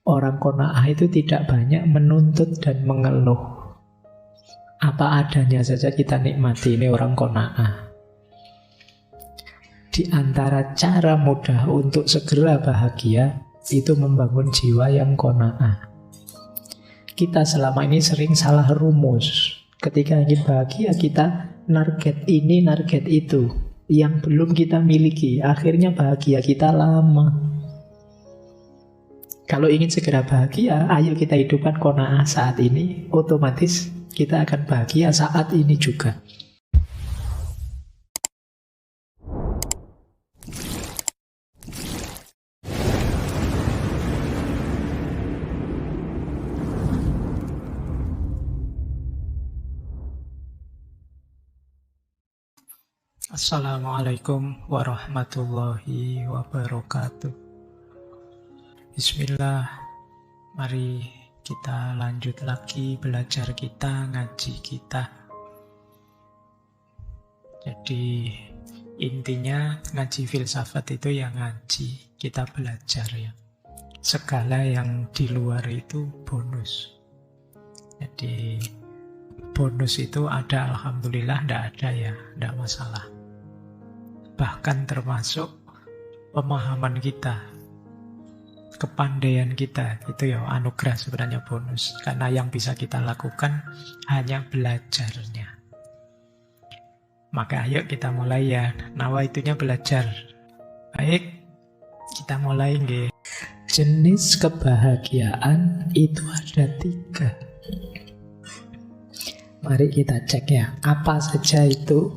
Orang qanaah itu tidak banyak menuntut dan mengeluh. Apa adanya saja kita nikmati, ini orang qanaah. Di antara cara mudah untuk segera bahagia, itu membangun jiwa yang qanaah. Kita selama ini sering salah rumus. Ketika ingin bahagia, kita target ini, target itu. Yang belum kita miliki, akhirnya bahagia kita lama. Kalau ingin segera bahagia, ayo kita hidupkan qanaah saat ini. Otomatis kita akan bahagia saat ini juga. Assalamualaikum warahmatullahi wabarakatuh. Bismillah, mari kita lanjut lagi belajar kita, ngaji kita. Jadi intinya ngaji filsafat itu ya ngaji, kita belajar ya. Segala yang di luar itu bonus. Jadi bonus itu ada, alhamdulillah, tidak ada ya, tidak masalah. Bahkan termasuk pemahaman kita, kepandaian kita, itu ya anugerah sebenarnya, bonus. Karena yang bisa kita lakukan hanya belajarnya. Maka ayo kita mulai ya, nawaitunya belajar. Baik, kita mulai nggih. Jenis kebahagiaan itu ada 3. Mari kita cek ya, apa saja itu.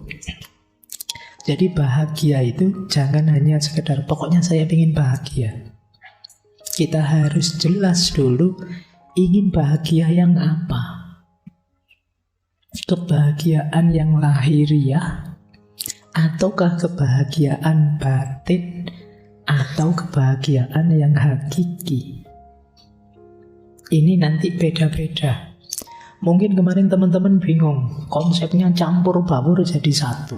Jadi bahagia itu jangan hanya sekedar pokoknya saya ingin bahagia. Kita harus jelas dulu ingin bahagia yang apa. Kebahagiaan yang lahiriah, ataukah kebahagiaan batin, atau kebahagiaan yang hakiki. Ini nanti beda-beda. Mungkin kemarin teman-teman bingung, konsepnya campur baur jadi satu.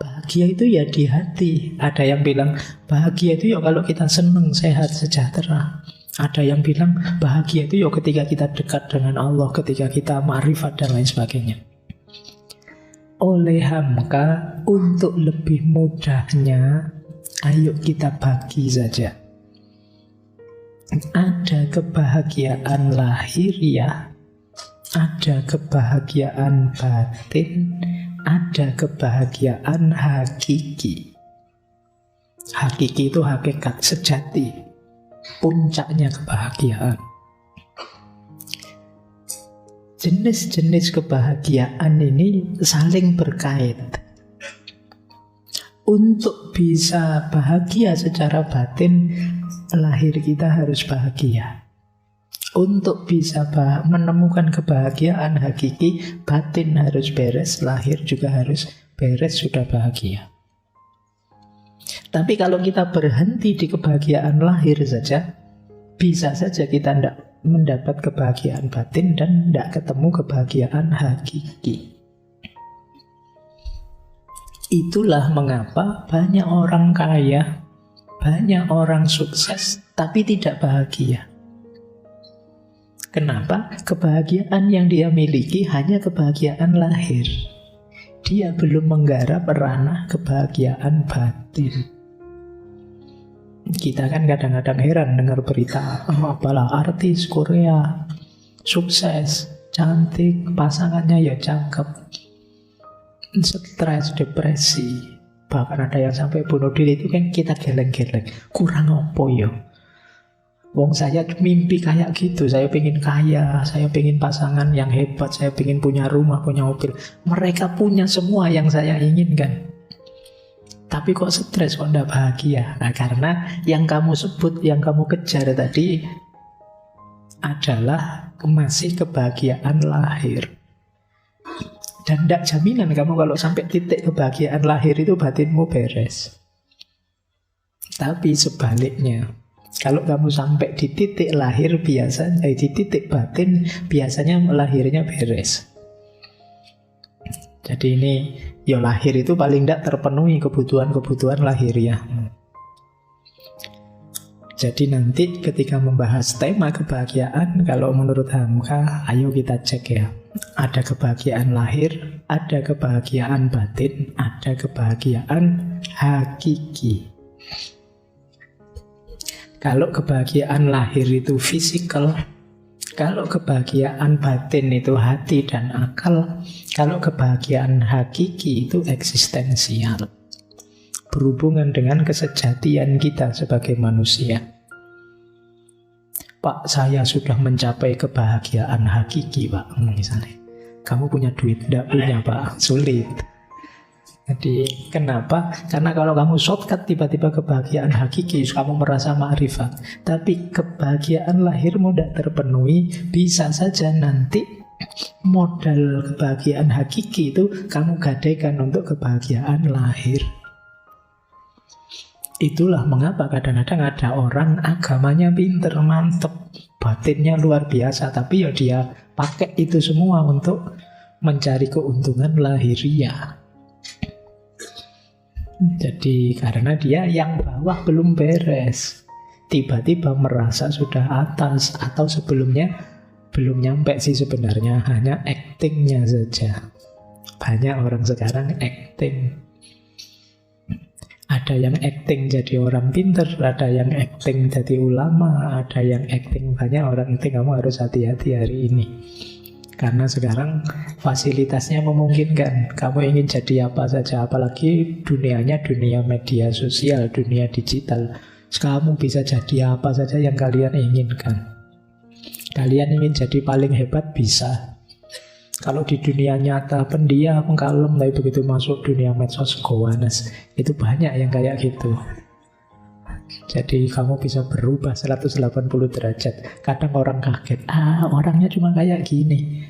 Bahagia itu ya di hati. Ada yang bilang bahagia itu ya kalau kita senang, sehat, sejahtera. Ada yang bilang bahagia itu ya ketika kita dekat dengan Allah, ketika kita ma'rifat dan lain sebagainya. Oleh hamka, untuk lebih mudahnya, ayo kita bagi saja. Ada kebahagiaan lahiriah, ada kebahagiaan batin, ada kebahagiaan hakiki. Hakiki itu hakikat sejati, puncaknya kebahagiaan. Jenis-jenis kebahagiaan ini saling berkait. Untuk bisa bahagia secara batin, lahir kita harus bahagia. Untuk bisa menemukan kebahagiaan hakiki, batin harus beres, lahir juga harus beres, sudah bahagia. Tapi kalau kita berhenti di kebahagiaan lahir saja, bisa saja kita tidak mendapat kebahagiaan batin dan tidak ketemu kebahagiaan hakiki. Itulah mengapa banyak orang kaya, banyak orang sukses, tapi tidak bahagia. Kenapa? Kebahagiaan yang dia miliki hanya kebahagiaan lahir. Dia belum menggarap ranah kebahagiaan batin. Kita kan kadang-kadang heran dengar berita, apalah artis Korea, sukses, cantik, pasangannya ya cakep, stres, depresi, bahkan ada yang sampai bunuh diri. Itu kan kita geleng-geleng, kurang apa ya? Wong saya mimpi kayak gitu, saya pengen kaya, saya pengen pasangan yang hebat, saya pengen punya rumah, punya mobil. Mereka punya semua yang saya inginkan. Tapi kok stres, kok tidak bahagia? Nah, karena yang kamu sebut, yang kamu kejar tadi adalah masih kebahagiaan lahir. Dan tidak jaminan kamu kalau sampai titik kebahagiaan lahir itu batinmu beres. Tapi sebaliknya, kalau kamu sampai di titik lahir biasa, di titik batin, biasanya lahirnya beres. Jadi ini, ya lahir itu paling tidak terpenuhi kebutuhan-kebutuhan lahiriah. Jadi nanti ketika membahas tema kebahagiaan, kalau menurut Hamka, ayo kita cek ya. Ada kebahagiaan lahir, ada kebahagiaan batin, ada kebahagiaan hakiki. Kalau kebahagiaan lahir itu fisikal, kalau kebahagiaan batin itu hati dan akal, kalau kebahagiaan hakiki itu eksistensial, berhubungan dengan kesejatian kita sebagai manusia. Pak, saya sudah mencapai kebahagiaan hakiki, Pak. Misalnya, kamu punya duit? Tidak punya, Pak. Sulit. Jadi, kenapa? Karena kalau kamu shortcut tiba-tiba kebahagiaan hakiki, kamu merasa ma'rifat. Tapi kebahagiaan lahirmu tidak terpenuhi, bisa saja nanti modal kebahagiaan hakiki itu kamu gadaikan untuk kebahagiaan lahir. Itulah mengapa kadang-kadang ada orang agamanya pinter, mantep, batinnya luar biasa, tapi ya dia pakai itu semua untuk mencari keuntungan lahiriah. Jadi karena dia yang bawah belum beres, tiba-tiba merasa sudah atas, atau sebelumnya belum nyampe sih sebenarnya, hanya actingnya saja. Banyak orang sekarang acting. Ada yang acting jadi orang pinter, ada yang acting jadi ulama, ada yang acting, banyak orang acting. Kamu harus hati-hati hari ini. Karena sekarang fasilitasnya memungkinkan. Kamu ingin jadi apa saja, apalagi dunianya dunia media sosial, dunia digital. Kamu bisa jadi apa saja yang kalian inginkan. Kalian ingin jadi paling hebat, bisa. Kalau di dunia nyata pendiam, kalem, tapi begitu masuk dunia medsos gowanes, itu banyak yang kayak gitu. Jadi kamu bisa berubah 180 derajat. Kadang orang kaget, orangnya cuma kayak gini,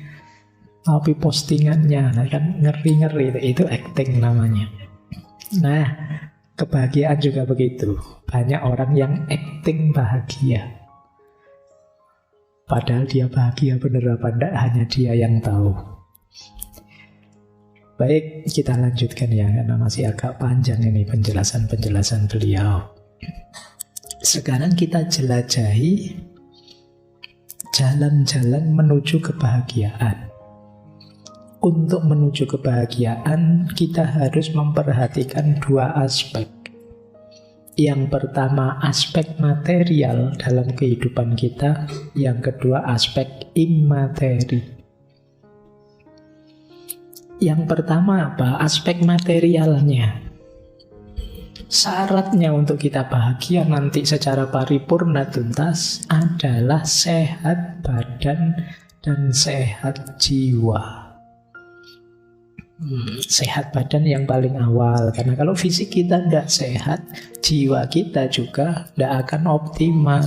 tapi postingannya kan ngeri-ngeri, itu acting namanya. Nah, kebahagiaan juga begitu. Banyak orang yang acting bahagia, padahal dia bahagia bener apa enggak, hanya dia yang tahu. Baik, kita lanjutkan ya, karena masih agak panjang ini penjelasan-penjelasan beliau. Sekarang kita jelajahi jalan-jalan menuju kebahagiaan. Untuk menuju kebahagiaan, kita harus memperhatikan dua aspek. Yang pertama aspek material dalam kehidupan kita, yang kedua aspek imateri. Yang pertama apa? Aspek materialnya. Syaratnya untuk kita bahagia nanti secara paripurna tuntas adalah sehat badan dan sehat jiwa. Sehat badan yang paling awal, karena kalau fisik kita tidak sehat, jiwa kita juga tidak akan optimal.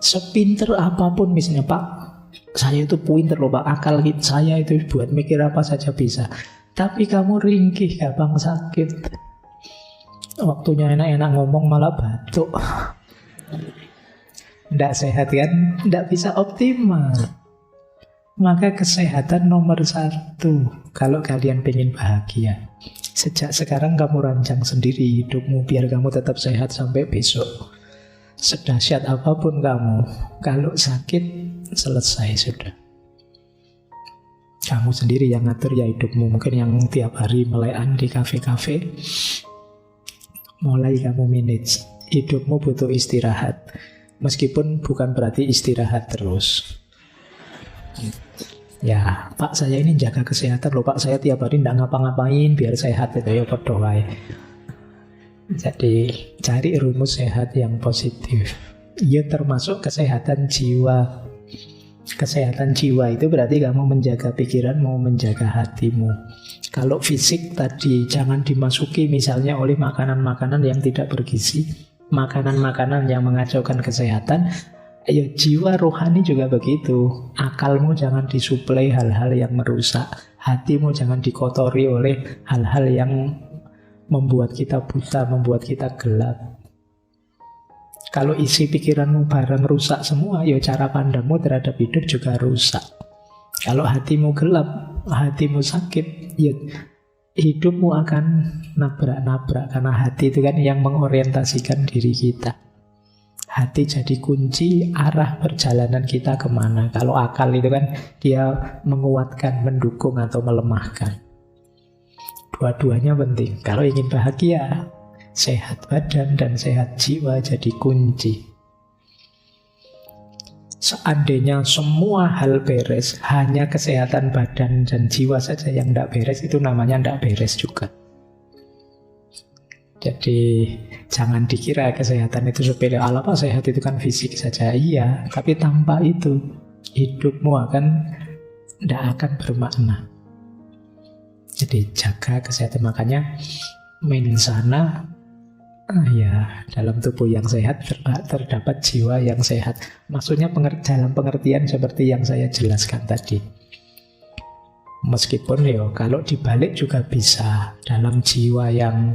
Sepinter apapun misalnya, Pak, saya itu pinter loh Pak, akal saya itu buat mikir apa saja bisa, tapi kamu ringkih, gampang sakit, waktunya enak-enak ngomong malah batuk, tidak sehat kan, tidak bisa optimal. Maka kesehatan nomor satu kalau kalian pengen bahagia. Sejak sekarang kamu rancang sendiri hidupmu biar kamu tetap sehat sampai besok. Sedahsyat apapun kamu, kalau sakit selesai sudah. Kamu sendiri yang ngatur ya hidupmu. Mungkin yang tiap hari melekan di kafe-kafe, mulai kamu manage. Hidupmu butuh istirahat, meskipun bukan berarti istirahat terus. Ya, Pak, saya ini jaga kesehatan loh Pak, saya tiap hari tidak ngapa-ngapain biar sehat, itu ya berdoa. Jadi cari rumus sehat yang positif. Ya termasuk kesehatan jiwa. Kesehatan jiwa itu berarti kamu menjaga pikiranmu, menjaga hatimu. Kalau fisik tadi jangan dimasuki misalnya oleh makanan-makanan yang tidak bergizi, makanan-makanan yang mengacaukan kesehatan. Ayo, jiwa rohani juga begitu. Akalmu jangan disuplai hal-hal yang merusak. Hatimu jangan dikotori oleh hal-hal yang membuat kita buta, membuat kita gelap. Kalau isi pikiranmu barang rusak semua, ya cara pandangmu terhadap hidup juga rusak. Kalau hatimu gelap, hatimu sakit, ya hidupmu akan nabrak-nabrak. Karena hati itu kan yang mengorientasikan diri kita. Hati jadi kunci arah perjalanan kita kemana. Kalau akal itu kan dia menguatkan, mendukung atau melemahkan. Dua-duanya penting. Kalau ingin bahagia, sehat badan dan sehat jiwa jadi kunci. Seandainya semua hal beres, hanya kesehatan badan dan jiwa saja yang tidak beres, itu namanya tidak beres juga. Jadi jangan dikira kesehatan itu sepele. Apa sehat itu kan fisik saja. Iya, tapi tanpa itu hidupmu tidak akan bermakna. Jadi jaga kesehatan. Makanya mensana, ya, dalam tubuh yang sehat terdapat jiwa yang sehat. Maksudnya dalam pengertian seperti yang saya jelaskan tadi. Meskipun ya kalau dibalik juga bisa. Dalam jiwa yang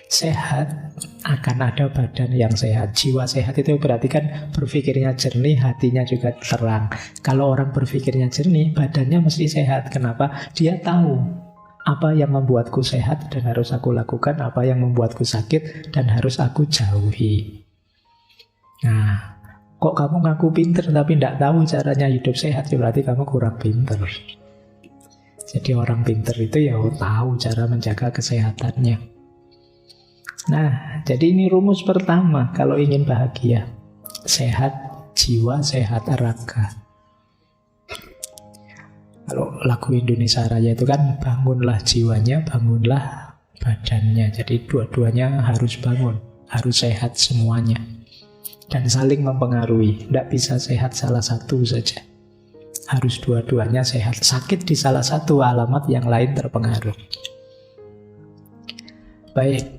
sehat akan ada badan yang sehat. Jiwa sehat itu berarti kan berpikirnya jernih, hatinya juga terang. Kalau orang berpikirnya jernih, badannya mesti sehat. Kenapa? Dia tahu apa yang membuatku sehat dan harus aku lakukan, apa yang membuatku sakit dan harus aku jauhi. Nah, kok kamu ngaku pinter tapi tidak tahu caranya hidup sehat, berarti kamu kurang pinter. Jadi orang pinter itu ya tahu cara menjaga kesehatannya. Nah, jadi ini rumus pertama kalau ingin bahagia. Sehat jiwa, sehat raga. Kalau lagu Indonesia Raya itu kan bangunlah jiwanya, bangunlah badannya. Jadi dua-duanya harus bangun, harus sehat semuanya. Dan saling mempengaruhi. Tidak bisa sehat salah satu saja. Harus dua-duanya sehat. Sakit di salah satu, alamat yang lain terpengaruh. Baik.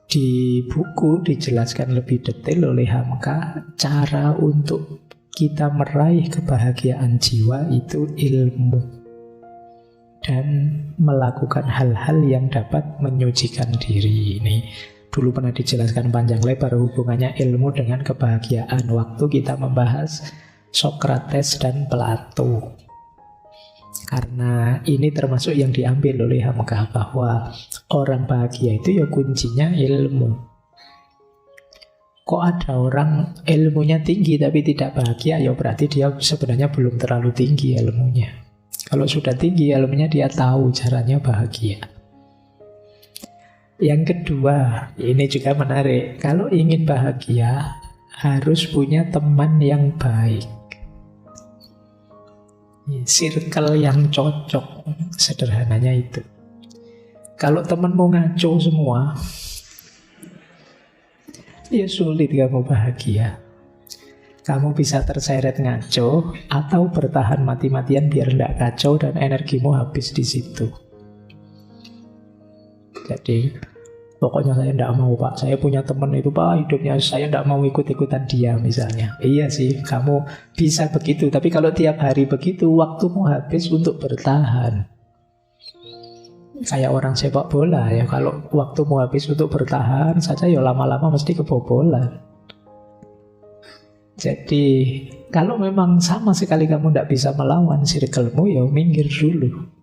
Di buku dijelaskan lebih detail oleh Hamka cara untuk kita meraih kebahagiaan jiwa itu ilmu dan melakukan hal-hal yang dapat menyucikan diri. Ini dulu pernah dijelaskan panjang lebar hubungannya ilmu dengan kebahagiaan waktu kita membahas Sokrates dan Plato. Karena ini termasuk yang diambil oleh Hamka, bahwa orang bahagia itu ya kuncinya ilmu. Kok ada orang ilmunya tinggi tapi tidak bahagia, ya berarti dia sebenarnya belum terlalu tinggi ilmunya. Kalau sudah tinggi ilmunya, dia tahu caranya bahagia. Yang kedua, ini juga menarik. Kalau ingin bahagia, harus punya teman yang baik. Circle yang cocok, sederhananya itu. Kalau temanmu ngaco semua, ya sulit kamu bahagia. Kamu bisa terseret ngaco atau bertahan mati-matian biar tidak kacau dan energimu habis di situ. Jadi pokoknya saya tidak mau Pak, saya punya teman itu Pak, hidupnya saya tidak mau ikut-ikutan dia misalnya. Iya sih, kamu bisa begitu, tapi kalau tiap hari begitu, waktumu habis untuk bertahan. Kayak orang sepak bola ya, kalau waktumu habis untuk bertahan saja ya lama-lama mesti kebobolan. Jadi kalau memang sama sekali kamu tidak bisa melawan circlemu, ya minggir dulu.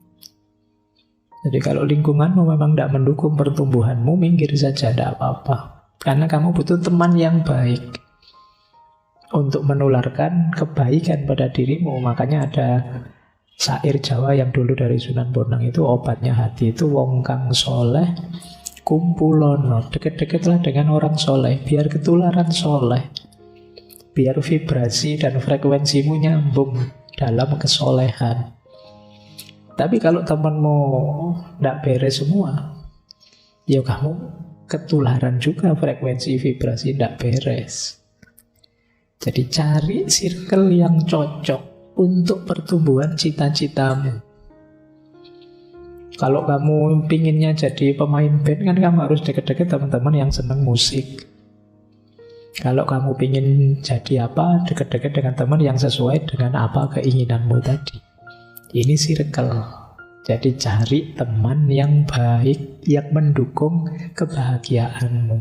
Jadi kalau lingkunganmu memang tidak mendukung pertumbuhanmu, minggir saja, tidak apa-apa. Karena kamu butuh teman yang baik untuk menularkan kebaikan pada dirimu. Makanya ada syair Jawa yang dulu dari Sunan Bonang itu, obatnya hati itu wong kang soleh kumpulono. Deket-deketlah dengan orang soleh, biar ketularan soleh, biar vibrasi dan frekuensimu nyambung dalam kesolehan. Tapi kalau temanmu tidak beres semua, ya kamu ketularan juga, frekuensi vibrasi tidak beres. Jadi cari circle yang cocok untuk pertumbuhan cita-citamu. Kalau kamu pinginnya jadi pemain band, kan kamu harus deket-deket teman-teman yang senang musik. Kalau kamu pingin jadi apa, deket-deket dengan teman yang sesuai dengan apa keinginanmu tadi. Ini circle. Jadi cari teman yang baik, yang mendukung kebahagiaanmu.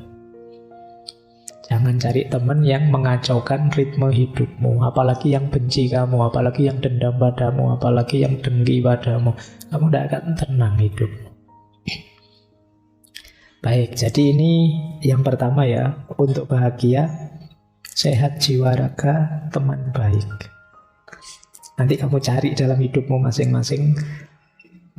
Jangan cari teman yang mengacaukan ritme hidupmu, apalagi yang benci kamu, apalagi yang dendam padamu, apalagi yang dengki padamu. Kamu tidak akan tenang hidupmu. Baik, jadi ini yang pertama ya. Untuk bahagia, sehat jiwa raga, teman baik. Nanti kamu cari dalam hidupmu masing-masing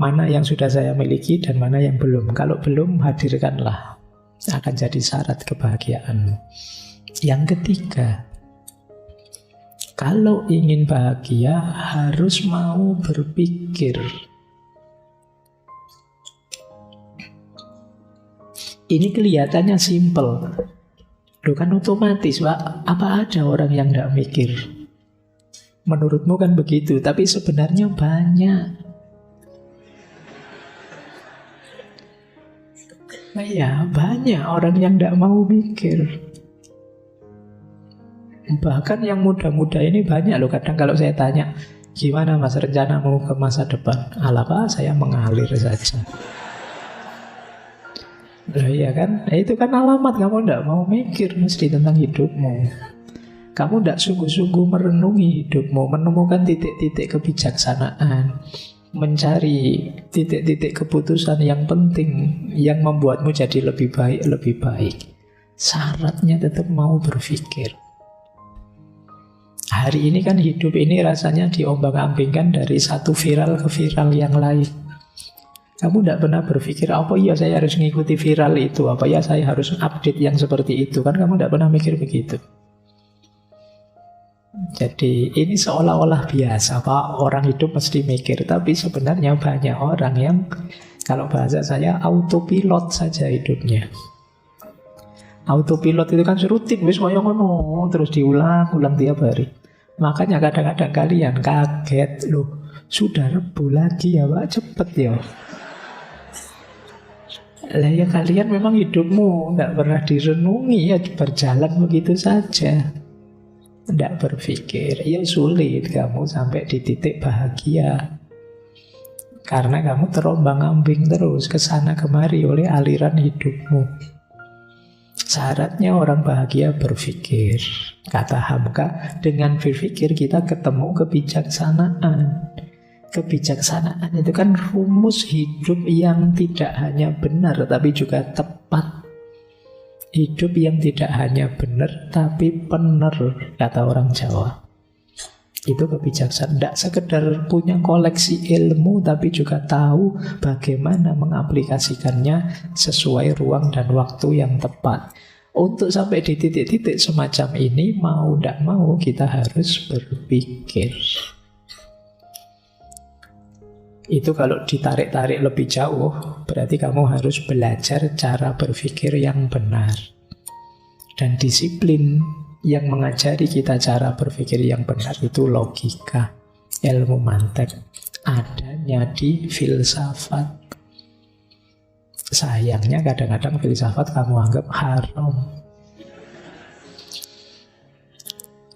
mana yang sudah saya miliki dan mana yang belum. Kalau belum, hadirkanlah. Akan jadi syarat kebahagiaanmu. Yang ketiga, kalau ingin bahagia harus mau berpikir. Ini kelihatannya simple. Loh kan otomatis, Pak. Apa ada orang yang tidak mikir? Menurutmu kan begitu, tapi sebenarnya banyak. Ya, banyak orang yang tidak mau mikir. Bahkan yang muda-muda ini banyak loh. Kadang kalau saya tanya, gimana mas rencanamu ke masa depan? Alah Pak, saya mengalir saja. Loh iya kan? Nah, itu kan alamat kamu tidak mau mikir mesti tentang hidupmu. Kamu tidak sungguh-sungguh merenungi hidupmu, menemukan titik-titik kebijaksanaan, mencari titik-titik keputusan yang penting yang membuatmu jadi lebih baik. Syaratnya tetap mau berpikir. Hari ini kan hidup ini rasanya diombang-ambingkan dari satu viral ke viral yang lain. Kamu tidak pernah berpikir, apa ya saya harus mengikuti viral itu, apa ya saya harus update yang seperti itu. Kan kamu tidak pernah mikir begitu. Jadi ini seolah-olah biasa, Pak, orang hidup mesti mikir. Tapi sebenarnya banyak orang yang, kalau bahasa saya, autopilot saja hidupnya. Autopilot itu kan rutin, wis koyo ngono, terus diulang-ulang tiap hari. Makanya kadang-kadang kalian kaget, loh sudah Rebu lagi ya Pak, cepet ya. Lah ya kalian memang hidupmu tidak pernah direnungi, ya berjalan begitu saja. Tidak berpikir, ya sulit kamu sampai di titik bahagia. Karena kamu terombang-ambing terus kesana kemari oleh aliran hidupmu. Syaratnya orang bahagia berpikir. Kata Hamka, dengan berpikir kita ketemu kebijaksanaan. Kebijaksanaan itu kan rumus hidup yang tidak hanya benar tapi juga tepat. Hidup yang tidak hanya benar tapi benar, kata orang Jawa. Itu kebijaksanaan. Tidak sekedar punya koleksi ilmu tapi juga tahu bagaimana mengaplikasikannya sesuai ruang dan waktu yang tepat. Untuk sampai di titik-titik semacam ini, mau tidak mau kita harus berpikir. Itu kalau ditarik-tarik lebih jauh, berarti kamu harus belajar cara berpikir yang benar. Dan disiplin yang mengajari kita cara berpikir yang benar itu logika, ilmu mantek, adanya di filsafat. Sayangnya kadang-kadang filsafat kamu anggap haram.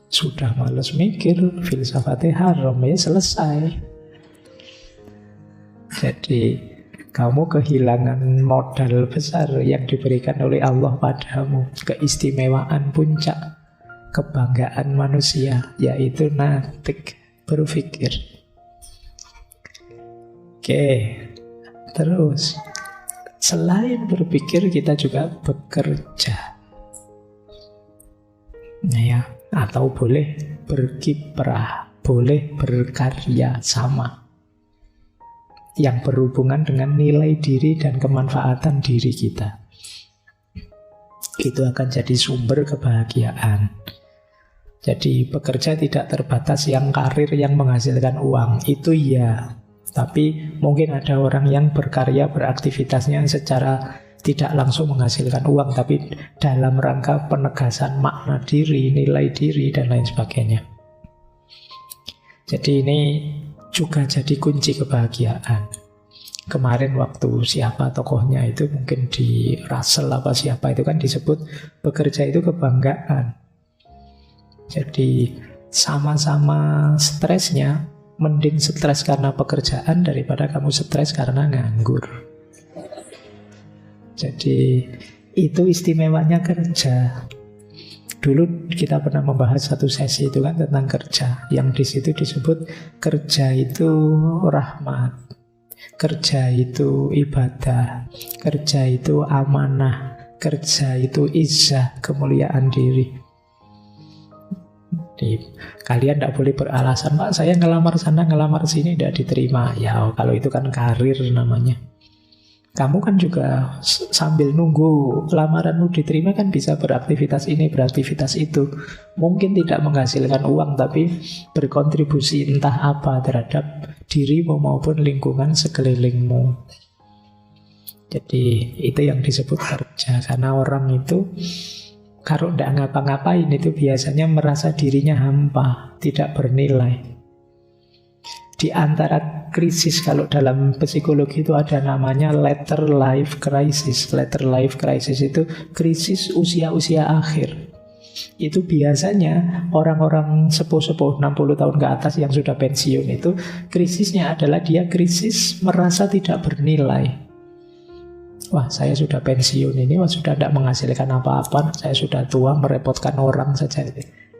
Sudah males mikir, filsafatnya haram, ya selesai. Jadi kamu kehilangan modal besar yang diberikan oleh Allah padamu, keistimewaan puncak kebanggaan manusia, yaitu natik, berpikir. Oke, terus selain berpikir kita juga bekerja. Nah ya, atau boleh berkiprah, boleh berkarya sama. Yang berhubungan dengan nilai diri dan kemanfaatan diri kita. Itu akan jadi sumber kebahagiaan. Jadi bekerja tidak terbatas yang karir yang menghasilkan uang. Itu ya. Tapi mungkin ada orang yang berkarya, beraktivitasnya secara tidak langsung menghasilkan uang, tapi dalam rangka penegasan makna diri, nilai diri, dan lain sebagainya. Jadi ini juga jadi kunci kebahagiaan. Kemarin waktu siapa tokohnya itu, mungkin di Russell apa siapa itu kan disebut bekerja itu kebanggaan. Jadi sama-sama stresnya, mending stres karena pekerjaan daripada kamu stres karena nganggur. Jadi itu istimewanya kerja. Dulu kita pernah membahas satu sesi itu kan tentang kerja, yang di situ disebut kerja itu rahmat. Kerja itu ibadah, kerja itu amanah, kerja itu izzah, kemuliaan diri. Kalian tidak boleh beralasan, Pak saya ngelamar sana, ngelamar sini tidak diterima. Ya kalau itu kan karir namanya. Kamu kan juga sambil nunggu lamaranmu diterima kan bisa beraktivitas ini, beraktivitas itu. Mungkin tidak menghasilkan uang, tapi berkontribusi entah apa terhadap dirimu maupun lingkungan sekelilingmu. Jadi itu yang disebut kerja. Karena orang itu kalau tidak ngapa-ngapain itu biasanya merasa dirinya hampa, tidak bernilai. Di antara krisis, kalau dalam psikologi itu ada namanya later life crisis. Later life crisis itu krisis usia-usia akhir. Itu biasanya orang-orang sepuh-sepuh 60 tahun ke atas yang sudah pensiun itu krisisnya adalah dia krisis merasa tidak bernilai. Wah saya sudah pensiun ini, wah sudah tidak menghasilkan apa-apa, saya sudah tua, merepotkan orang saja.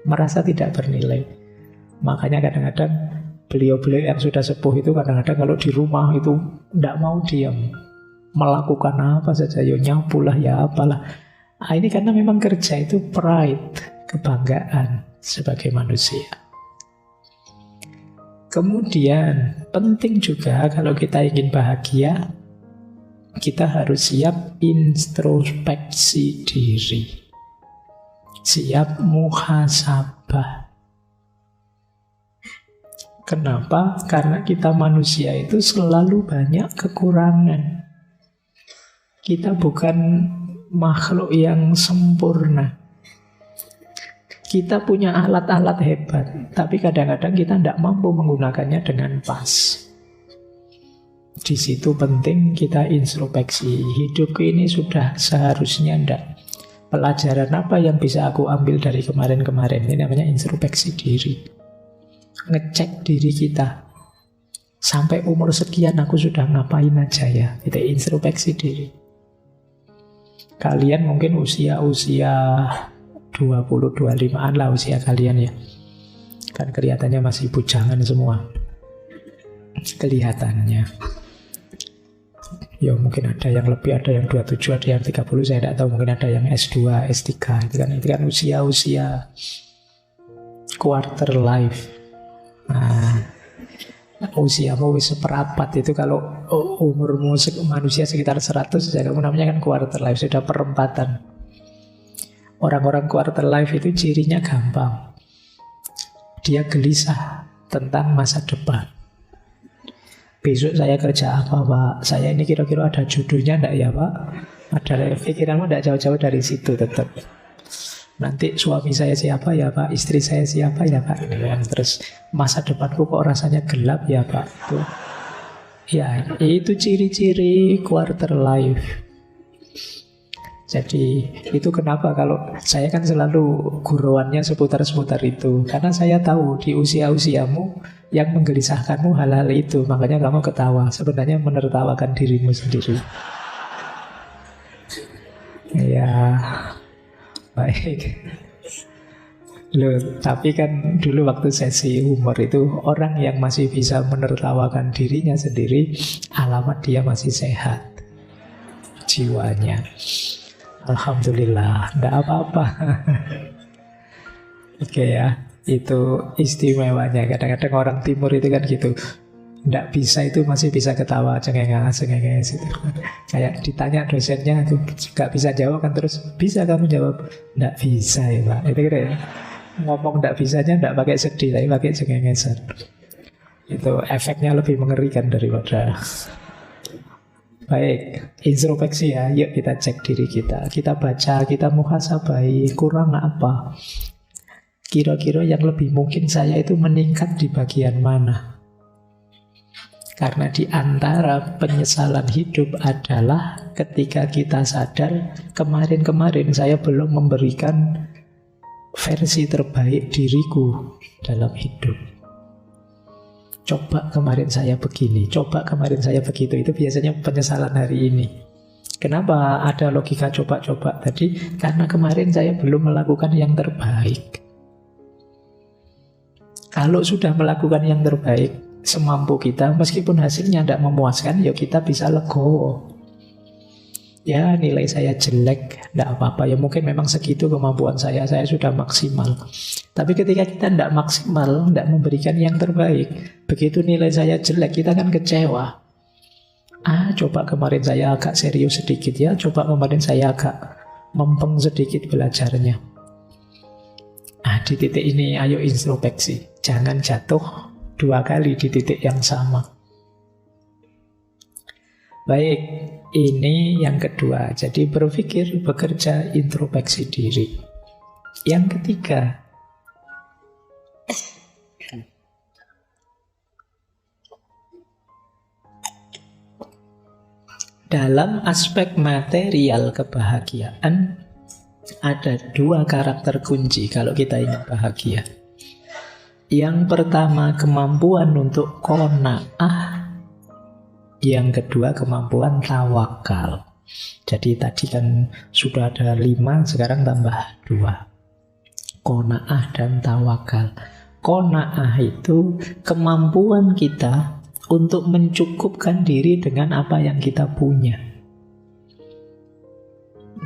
Merasa tidak bernilai. Makanya kadang-kadang beliau-beliau yang sudah sepuh itu kadang-kadang kalau di rumah itu tidak mau diam, melakukan apa saja, ya nyapu lah, ya apalah. Nah, ini karena memang kerja itu pride, kebanggaan sebagai manusia. Kemudian penting juga kalau kita ingin bahagia, kita harus siap introspeksi diri, siap muhasabah. Kenapa? Karena kita manusia itu selalu banyak kekurangan. Kita bukan makhluk yang sempurna. Kita punya alat-alat hebat, tapi kadang-kadang kita tidak mampu menggunakannya dengan pas. Di situ penting kita introspeksi. Hidupku ini sudah seharusnya ndak. Pelajaran apa yang bisa aku ambil dari kemarin-kemarin? Ini namanya introspeksi diri. Ngecek diri kita. Sampai umur sekian aku sudah ngapain aja ya? Kita introspeksi diri. Kalian mungkin usia-usia 20-25an lah usia kalian ya. Kan kelihatannya masih bujangan semua. Kelihatannya. Ya mungkin ada yang lebih, ada yang 27, ada yang 30, saya tidak tahu. Mungkin ada yang S2, S3. Itu kan usia-usia quarter life. Nah, usiamu seperapat itu kalau umurmu manusia sekitar 100 ya kamu namanya kan quarter life, sudah perempatan. Orang-orang quarter life itu cirinya gampang. Dia gelisah tentang masa depan. Besok saya kerja apa Pak? Saya ini kira-kira ada judulnya enggak ya Pak? Ada pikiranmu enggak jauh-jauh dari situ tetap. Nanti suami saya siapa ya Pak? Istri saya siapa ya Pak? Terus masa depanku kok rasanya gelap ya Pak? Tuh. Ya, itu ciri-ciri quarter life. Jadi itu kenapa kalau saya kan selalu guruannya seputar-seputar itu. Karena saya tahu di usia-usiamu yang menggelisahkanmu hal-hal itu. Makanya kamu ketawa. Sebenarnya menertawakan dirimu sendiri. Ya, baik. Loh, tapi kan dulu waktu sesi humor itu orang yang masih bisa menertawakan dirinya sendiri, alamat dia masih sehat jiwanya. Alhamdulillah, enggak apa-apa. Oke ya, itu istimewanya. Kadang-kadang orang timur itu kan gitu, enggak bisa itu masih bisa ketawa cengenges itu. Kayak ditanya dosennya itu enggak bisa jawab kan, terus bisa kamu jawab? Enggak bisa ya Pak. Itu kira ya. Ngomong enggak bisanya enggak pakai sedih, tapi pakai cengengesan. Itu efeknya lebih mengerikan daripada. Baik, introspeksi ya. Yuk kita cek diri kita. Kita baca, kita muhasabai, kurang apa? Kira-kira yang lebih mungkin saya itu meningkat di bagian mana? Karena di antara penyesalan hidup adalah ketika kita sadar kemarin-kemarin saya belum memberikan versi terbaik diriku dalam hidup. Coba kemarin saya begini, coba kemarin saya begitu. Itu biasanya penyesalan hari ini. Kenapa ada logika coba-coba tadi? Karena kemarin saya belum melakukan yang terbaik. Kalau sudah melakukan yang terbaik, semampu kita. Meskipun hasilnya tidak memuaskan, ya kita bisa legowo. Ya nilai saya jelek, tidak apa-apa. Ya mungkin memang segitu kemampuan saya sudah maksimal. Tapi ketika kita tidak maksimal, tidak memberikan yang terbaik, begitu nilai saya jelek, kita kan kecewa. Coba kemarin saya agak serius sedikit ya, coba kemarin saya agak mempeng sedikit belajarnya. Di titik ini ayo introspeksi. Jangan jatuh 2 kali di titik yang sama. Baik, ini yang kedua. Jadi berpikir, bekerja, introspeksi diri. Yang ketiga, dalam aspek material kebahagiaan, ada 2 karakter kunci kalau kita ingin bahagia. Yang pertama, kemampuan untuk qanaah. Yang kedua, kemampuan tawakal. Jadi tadi kan sudah ada 5, sekarang tambah 2. Qanaah dan tawakal. Qanaah itu kemampuan kita untuk mencukupkan diri dengan apa yang kita punya.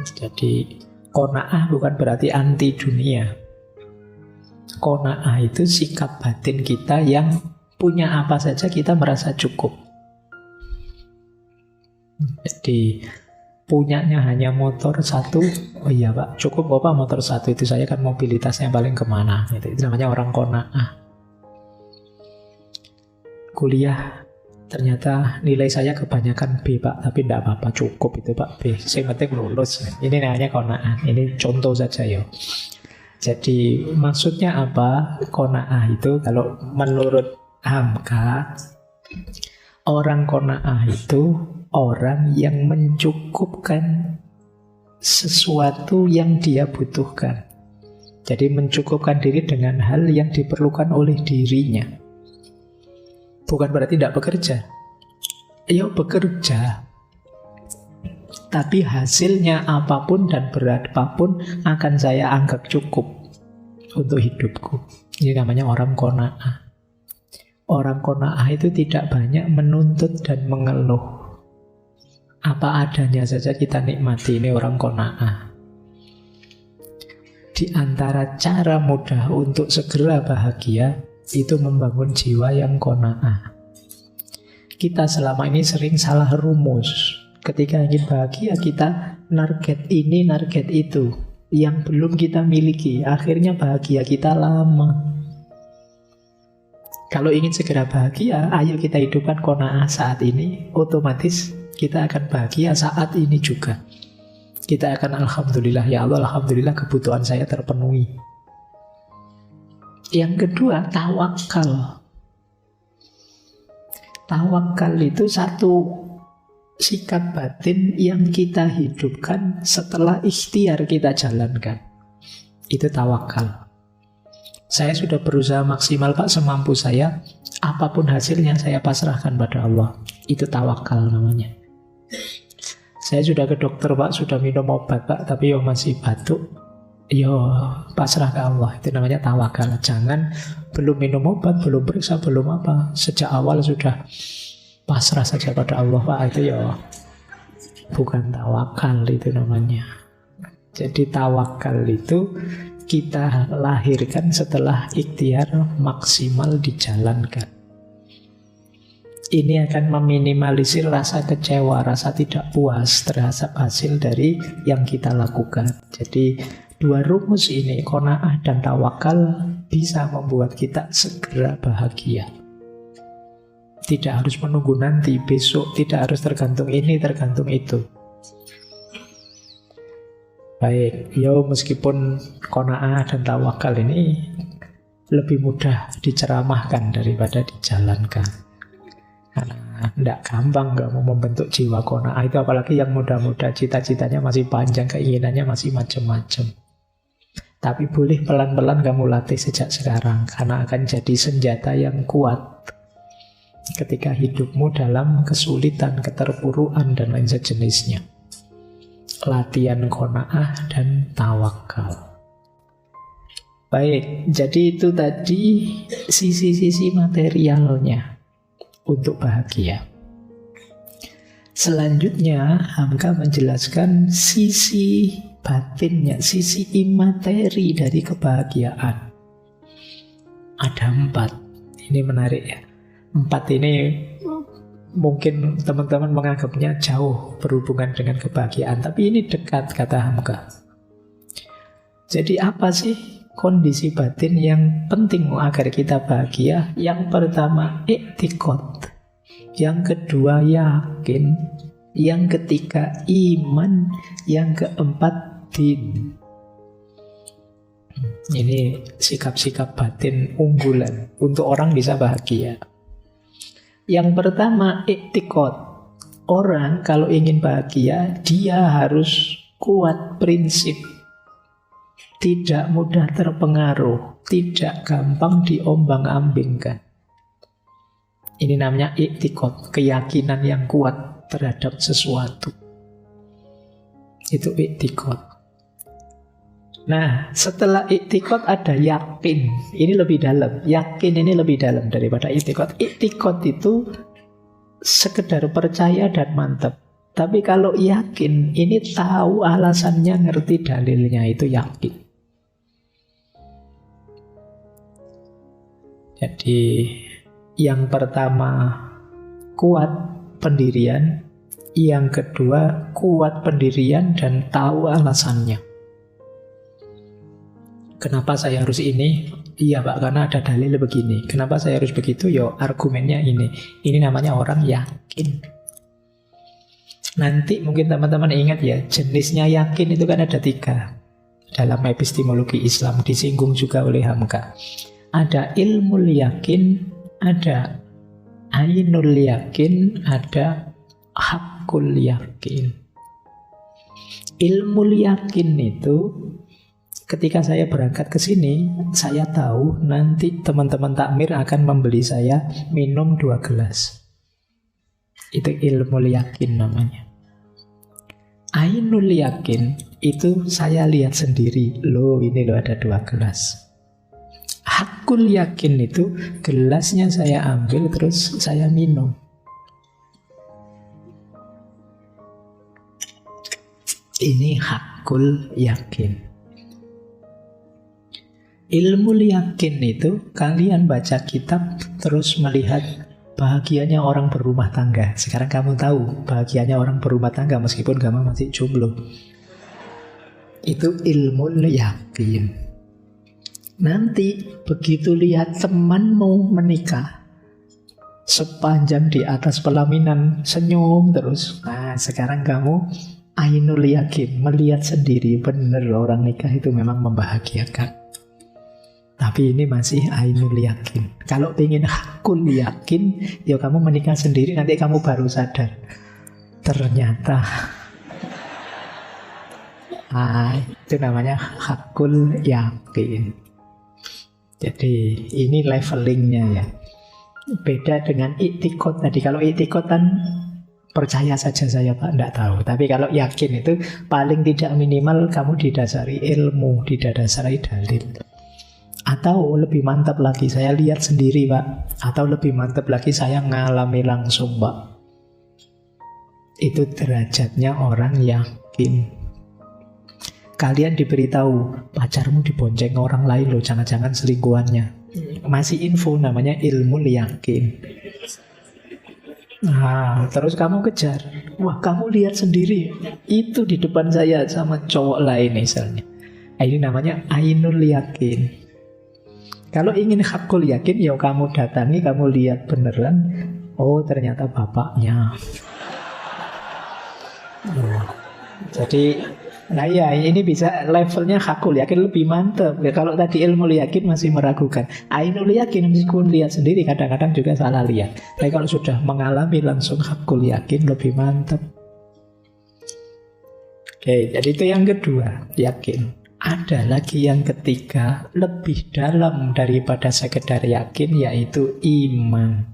Jadi qanaah bukan berarti anti dunia. Qanaah itu sikap batin kita yang punya apa saja kita merasa cukup. Jadi punyanya hanya motor 1, oh iya Pak, cukup Pak motor 1 itu, saya kan mobilitasnya paling kemana, itu namanya orang qanaah. Kuliah ternyata nilai saya kebanyakan B Pak, tapi tidak apa-apa, cukup itu Pak B, saya penting lulus. Ini namanya qanaah. Ini contoh saja ya. Jadi maksudnya apa? Qanaah itu kalau menurut Hamka, orang qanaah itu orang yang mencukupkan sesuatu yang dia butuhkan. Jadi mencukupkan diri dengan hal yang diperlukan oleh dirinya. Bukan berarti tidak bekerja. Ya bekerja. Tapi hasilnya apapun dan berapapun akan saya anggap cukup untuk hidupku. Ini namanya orang qanaah. Orang qanaah itu tidak banyak menuntut dan mengeluh. Apa adanya saja kita nikmati, ini orang qanaah. Di antara cara mudah untuk segera bahagia, itu membangun jiwa yang qanaah. Kita selama ini sering salah rumus. Ketika ingin bahagia, kita target ini, target itu, yang belum kita miliki. Akhirnya bahagia kita lama. Kalau ingin segera bahagia, ayo kita hidupkan qanaah saat ini. Otomatis kita akan bahagia saat ini juga. Kita akan alhamdulillah, ya Allah, alhamdulillah kebutuhan saya terpenuhi. Yang kedua, tawakal. Tawakal itu satu sikap batin yang kita hidupkan setelah ikhtiar kita jalankan. Itu tawakal. Saya sudah berusaha maksimal Pak, semampu saya. Apapun hasilnya saya pasrahkan pada Allah. Itu tawakal namanya. Saya sudah ke dokter Pak, sudah minum obat Pak, tapi masih batuk. Pasrah ke Allah. Itu namanya tawakal. Jangan belum minum obat, belum periksa, belum apa, sejak awal sudah pasrah saja pada Allah Pak. Itu bukan tawakal, itu namanya. Jadi tawakal itu kita lahirkan setelah ikhtiar maksimal dijalankan. Ini akan meminimalisir rasa kecewa, rasa tidak puas terhadap hasil dari yang kita lakukan. Jadi 2 rumus ini, qanaah dan tawakal, bisa membuat kita segera bahagia. Tidak harus menunggu nanti, besok, tidak harus tergantung ini, tergantung itu. Baik, meskipun qanaah dan tawakal ini lebih mudah diceramahkan daripada dijalankan. Karena tidak gampang kamu membentuk jiwa qanaah itu, apalagi yang muda-muda, cita-citanya masih panjang, keinginannya masih macam-macam. Tapi boleh pelan-pelan kamu latih sejak sekarang, karena akan jadi senjata yang kuat ketika hidupmu dalam kesulitan, keterpurukan, dan lain sejenisnya. Latihan qanaah dan tawakal. Baik, jadi itu tadi sisi-sisi materialnya. untuk bahagia. Selanjutnya, Hamka menjelaskan sisi batinnya, sisi imateri dari kebahagiaan. Ada 4. Ini menarik ya. 4 ini mungkin teman-teman menganggapnya jauh berhubungan dengan kebahagiaan, tapi ini dekat, kata Hamka. Jadi apa sih kondisi batin yang penting agar kita bahagia? Yang pertama, i'tiqad. Yang kedua, yakin. Yang ketiga, iman. Yang keempat, din. Ini sikap-sikap batin unggulan untuk orang bisa bahagia. Yang pertama, i'tiqad. Orang kalau ingin bahagia, dia harus kuat prinsip. Tidak mudah terpengaruh, tidak gampang diombang-ambingkan. Ini namanya i'tiqad, keyakinan yang kuat terhadap sesuatu. Itu i'tiqad. Nah, setelah i'tiqad ada yakin. Ini lebih dalam. Yakin ini lebih dalam daripada i'tiqad. I'tiqad itu sekedar percaya dan mantap. Tapi kalau yakin, ini tahu alasannya, ngerti dalilnya, itu yakin. Jadi yang pertama kuat pendirian, yang kedua kuat pendirian dan tahu alasannya. Kenapa saya harus ini? Iya Pak, karena ada dalil begini. Kenapa saya harus begitu? Yo, argumennya ini. Ini namanya orang yakin. Nanti mungkin teman-teman ingat ya, jenisnya yakin itu kan ada 3. Dalam epistemologi Islam disinggung juga oleh Hamka. Ada ilmul yakin, ada ainul yakin, ada hakul yakin. Ilmul yakin itu ketika saya berangkat ke sini, saya tahu nanti teman-teman takmir akan membeli saya minum 2 gelas. Itu ilmul yakin namanya. Ainul yakin itu saya lihat sendiri. Loh, ini loh ada 2 gelas. Hakul yakin itu gelasnya saya ambil terus saya minum. Ini hakul yakin. Ilmu yakin itu kalian baca kitab terus melihat bahagianya orang berumah tangga. Sekarang kamu tahu bahagianya orang berumah tangga meskipun kamu masih jomblo. Itu ilmu yakin. Nanti begitu lihat temanmu menikah, sepanjang di atas pelaminan senyum terus. Nah, sekarang kamu ainul yakin, melihat sendiri benar orang nikah itu memang membahagiakan. Tapi ini masih ainul yakin. Kalau ingin hakul yakin, ya kamu menikah sendiri, nanti kamu baru sadar. Ternyata itu namanya hakul yakin. Jadi ini levelingnya ya. Beda dengan i'tiqad tadi. Kalau i'tiqad kan percaya saja saya Pak, tidak tahu. Tapi kalau yakin itu paling tidak minimal kamu didasari ilmu, didasari dalil. Atau lebih mantap lagi, saya lihat sendiri Pak. Atau lebih mantap lagi, saya ngalami langsung Pak. Itu derajatnya orang yakin. Kalian diberitahu pacarmu dibonceng orang lain loh, jangan-jangan selingkuhannya. Masih info, namanya ilmu yakin. Nah, terus kamu kejar. Wah, kamu lihat sendiri, itu di depan saya sama cowok lain misalnya. Ini namanya ainul yakin. Kalau ingin hakul yakin, ya kamu datangi, kamu lihat beneran. Oh, ternyata bapaknya. Jadi, nah ya, ini bisa levelnya hakul yakin lebih mantap. Ya, kalau tadi ilmu yakin masih meragukan. Ainul yakin meskipun lihat sendiri kadang-kadang juga salah lihat. Tapi kalau sudah mengalami langsung hakul yakin lebih mantap. Oke, jadi itu yang kedua, yakin. Ada lagi yang ketiga, lebih dalam daripada sekedar yakin, yaitu iman.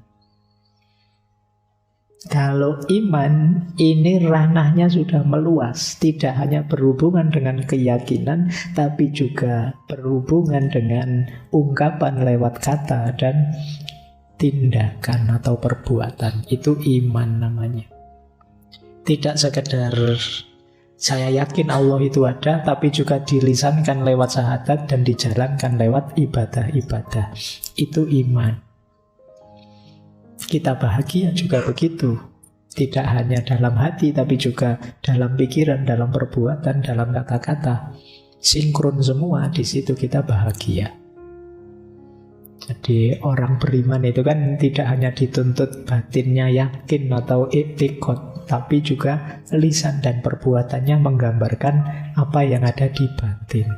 Kalau iman, ini ranahnya sudah meluas. Tidak hanya berhubungan dengan keyakinan, tapi juga berhubungan dengan ungkapan lewat kata dan tindakan atau perbuatan. Itu iman namanya. Tidak sekedar saya yakin Allah itu ada, tapi juga dilisankan lewat syahadat dan dijalankan lewat ibadah-ibadah. Itu iman. Kita bahagia juga begitu. Tidak hanya dalam hati, tapi juga dalam pikiran, dalam perbuatan, dalam kata-kata. Sinkron semua, di situ kita bahagia. Jadi orang beriman itu kan tidak hanya dituntut batinnya yakin atau i'tiqad, tapi juga lisan dan perbuatannya menggambarkan apa yang ada di batin.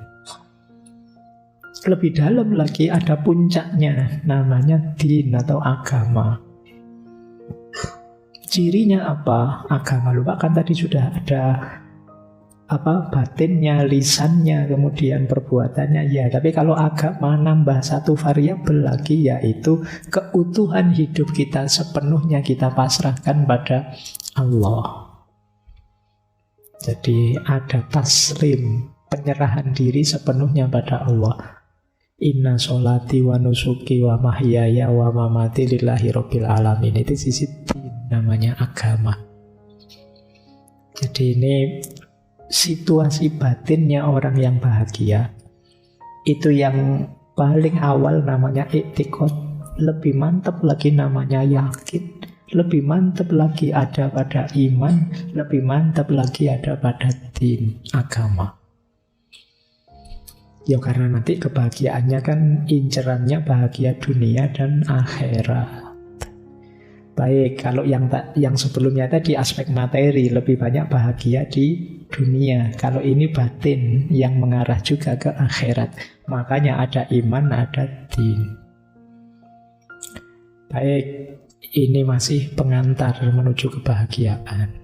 Lebih dalam lagi ada puncaknya, namanya din atau agama. Cirinya apa? Agama, lupa kan tadi sudah ada batinnya, lisannya, kemudian perbuatannya. Ya, tapi kalau agama nambah satu variabel lagi, yaitu keutuhan hidup kita sepenuhnya kita pasrahkan pada Allah. Jadi ada taslim, penyerahan diri sepenuhnya pada Allah. Inna sholati wa nusuki wa mahyaya wa mamati lillahi rabbil alamin. Itu sisi din, namanya agama. Jadi ini situasi batinnya orang yang bahagia. Itu yang paling awal namanya i'tiqad. Lebih mantap lagi namanya yakin. Lebih mantap lagi ada pada iman. Lebih mantap lagi ada pada din, agama. Ya karena nanti kebahagiaannya kan incerannya bahagia dunia dan akhirat. Baik, kalau yang sebelumnya tadi aspek materi, lebih banyak bahagia di dunia. Kalau ini batin yang mengarah juga ke akhirat. Makanya ada iman, ada din. Baik, ini masih pengantar menuju kebahagiaan.